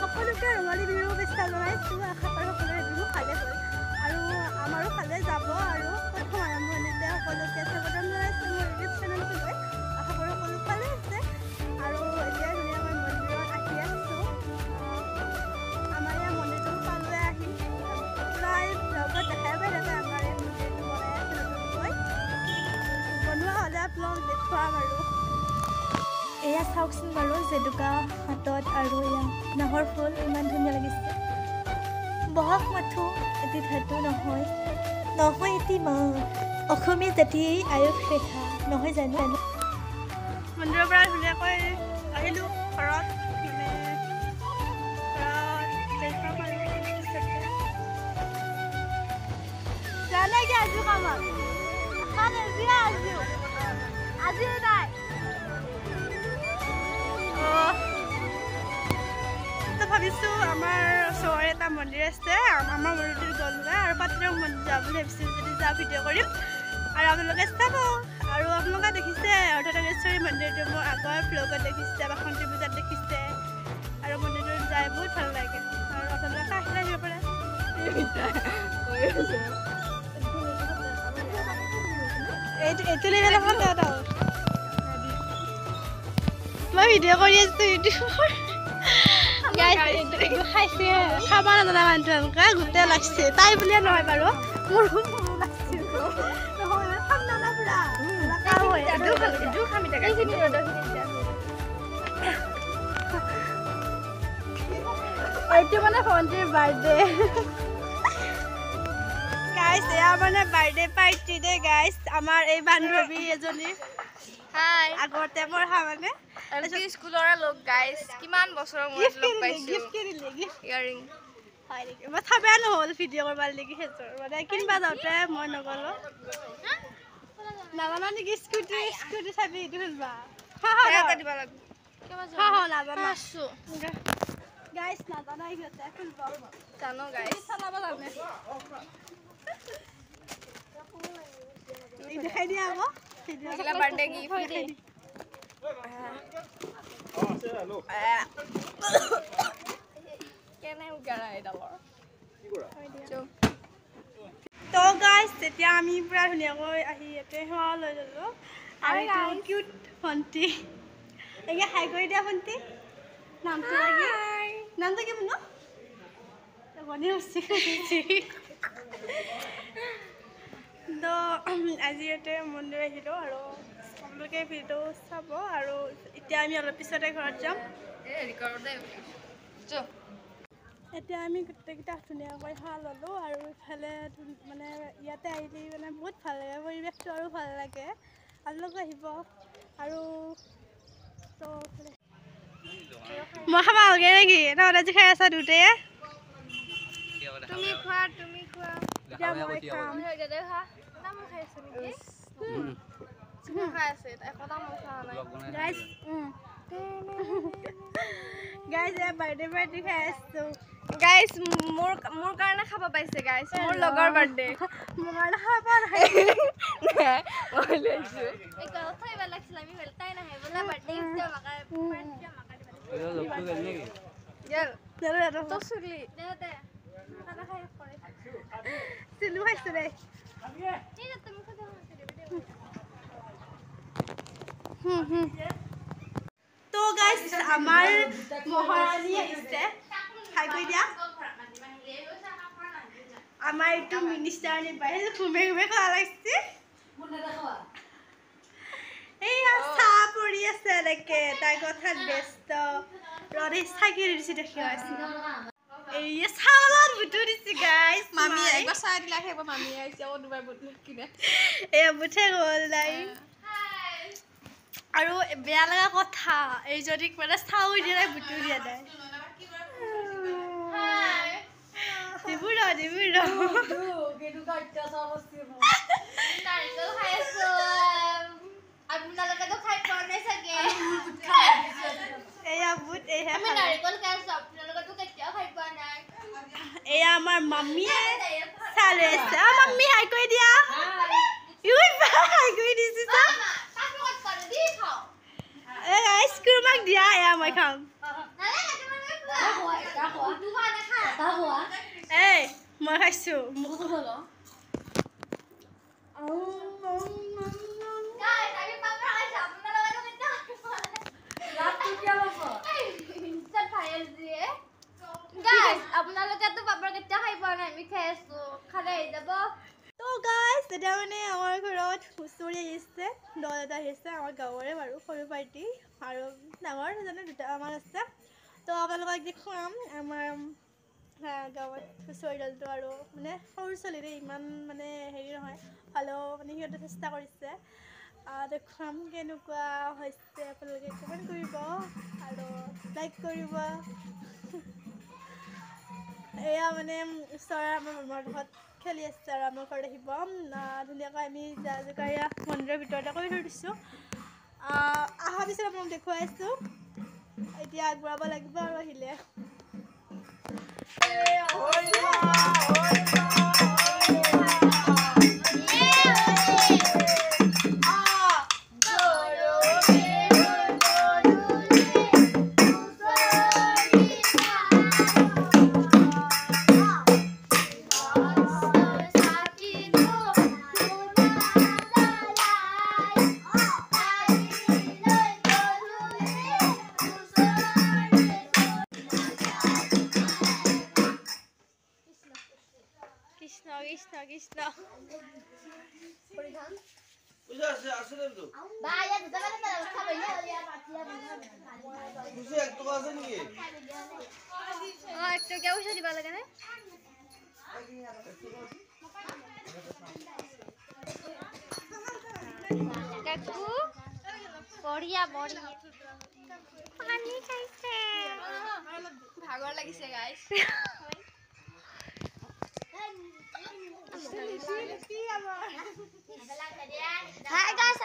সকলোকে ৰঙালী বিহু শুভেচ্ছা জনাইছোঁ। আশা কৰোঁ সকলোৰে বিহু ভালে হ'ল আৰু আমাৰো ভালে যাব আৰু প্ৰথম আৰম্ভণিতে সকলোকে স্বাগতম জনাইছোঁ মোৰ ইউটিউব চেনেলটোলৈ। আশা কৰোঁ সকলো ভালে আছে আৰু এতিয়া ধুনীয়াকৈ মন্দিৰত আহি আছোঁ। আমাৰ ইয়াৰ মন্দিৰটো পালে আহি প্ৰায় ব্লগত দেখাই পাই থাকে আমাৰ এই মন্দিৰটো বনাই আছে নতুনকৈ। বনোৱা হ'লে আপোনাক দেখুৱাম আৰু এয়া চাওকচোন বাৰু জেতুকা হাতত আৰু এয়া নাহৰ ফুল ইমান ধুনীয়া লাগিছে। বহাগ মাথো এটি ধাতু নহয় নহয় এটি মা অসমীয়া জাতিৰ আয়ুস ৰেখা নহয় জানো। মন্দিৰৰ পৰা ধুনীয়াকৈ আহিলোঁ ঘৰত জানাগে আজি কামত আজি নাই ভাবিছোঁ আমাৰ ওচৰৰে এটা মন্দিৰ আছে আমাৰ মন্দিৰটোত গ'লোগৈ আৰু পাত্ৰক মন্দিৰ যাওঁ বুলি ভাবিছোঁ। যদি যাওঁ ভিডিঅ' কৰিম আৰু আপোনালোকে চাব। আৰু আপোনালোকে দেখিছে অৰ্ধনাগেশ্বৰী মন্দিৰটো মোৰ আগৰ ব্লগত দেখিছে বাসন্তী পূজাত দেখিছে আৰু মন্দিৰটোত যাই বহুত ভাল লাগে আৰু আপোনালোকে আহিলে আহিব পাৰে। এইটো লেভেল এখন মই ভিডিঅ' কৰি আছোঁ ইউটিউবৰ। খাইছে খাব নাজানা মানুহটো এনেকুৱা গোটেই লাগছে তাই বুলিয়ে নহয় বাৰু মোৰ লাগছে এইটো মানে ভণ্টিৰ বাৰ্থডে গাইছ। এয়া মানে বাৰ্থডে পাৰ্টি দে গাইছ আমাৰ এই বান্ধৱী এজনী আগতে পঢ়া মানে স্কুলৰে লগ গাইছ কিমান বছৰৰ মূৰত লগ পাইছোঁ। ইয়াৰিং মই চাবেই নহ'ল ভিডিঅ' কৰিব লাগি সেইটোৰ মানে কিনিবা যাওঁতে মই নগ'লোঁ নাজানা নেকি স্কুটি চাবি এইটো খুলিবা দিব লাগিব নাজানা গাইছ নাজানা সিহঁতে খুলিব জানো গাইছ চলাব জানে দেখাই দিয়া আকৌ বাৰ্থডে গিফ্ট তো গাইছ তেতিয়া আমি পুৰা ধুনীয়াকৈ আহি ইয়াতে সেৱা লৈ ল'লোঁ আৰু এইটো কিউট ভণ্টি এতিয়া হাই কৰি দিয়া ভণ্টি নামটো লাগি নামটো কি বুলো বনি উঠি তো আজি ইয়াতে মন্দিৰ আহিলোঁ আৰু আপোনালোকে ভিডিঅ' চাব আৰু এতিয়া আমি অলপ পিছতে ঘৰত যাম। এতিয়া আমি গোটেইকেইটা ধুনীয়াকৈ সেৱা ল'লোঁ আৰু ইফালে মানে ইয়াতে আহিলে মানে বহুত ভাল লাগে পৰিৱেশটো আৰু ভাল লাগে আপোনালোকে আহিব আৰু তো মই খাব ভালকৈ নেকি তহঁতে আজি খাই আছা দুটাই তুমি খোৱা এতিয়া মই খাম গাইজ বাৰ্থডে পাৰ্টি খাই আছোঁ গাইছ মোৰ কাৰণে খাব পাইছে গাইছ মোৰ লগৰ বাৰ্থডে মোৰ কাৰণে খাব চিলু খাইছো দেই তো গাইজ আমাৰ মহাৰাণী আহিছে খাই কৰি দিয়া আমাৰ এইটো মিনিষ্টাৰ বাহিৰ ঘুমে ঘুমে খোৱা লাগিছে এইয়া চাহ পৰি আছে এনেকে তাই কথাত ব্যস্ত ৰদে চাকি দিছে দেখি আছে এইয়া চাউলত বুটু দিছে গাইজ মামি একবাৰ চাই দিলা হেব মামি আহিছে ও দুবাৰ বুটু কিনে এয়া বুটে গ'ল নাই আৰু বেয়া লগা কথা এই যদি মানে চাউ দিয়া নাই বুটু দিয়া নাই এয়া আমাৰ মাম্মীয়ে চালে আছে মাম্মী হাই কৰি দিয়া হাই কৰি দিছে গাইছ কুৰমাক দিয়া এয়া মই খাম এই মই খাইছো তেতিয়া মানে আমাৰ ঘৰত হুঁচৰি আহিছে দল এটা আহিছে আমাৰ গাঁৱৰে বাৰু সৰু পাৰ্টি আৰু ডাঙৰ জানো দুটা আমাৰ আছে তো আপোনালোকক দেখুৱাম আমাৰ গাঁৱত হুঁচৰি দলটো আৰু মানে সৰু ছোৱালীৰে ইমান মানে হেৰি নহয় হ'লেও মানে সিহঁতে চেষ্টা কৰিছে দেখুৱাম কেনেকুৱা হৈছে আপোনালোকে কমেণ্ট কৰিব আৰু লাইক কৰিব এয়া মানে ওচৰৰ আমাৰ মামাৰ ঘৰত খেলি আছে আৰু আমাৰ ঘৰত আহিব ধুনীয়াকৈ আমি যা জোকাৰীয়া মন্দিৰৰ ভিতৰতে কৰি থৈ দিছোঁ অহাৰ পিছত আপোনাক দেখুৱাইছোঁ এতিয়া আগবঢ়াব লাগিব আৰু আহিলে কৃষ্ণ কৃষ্ণ দিব লাগে নে কাকু বঢ়িয়া বঢ়িয়া পানী খাইছে ভাগৰ লাগিছে গাইছ Hi guys,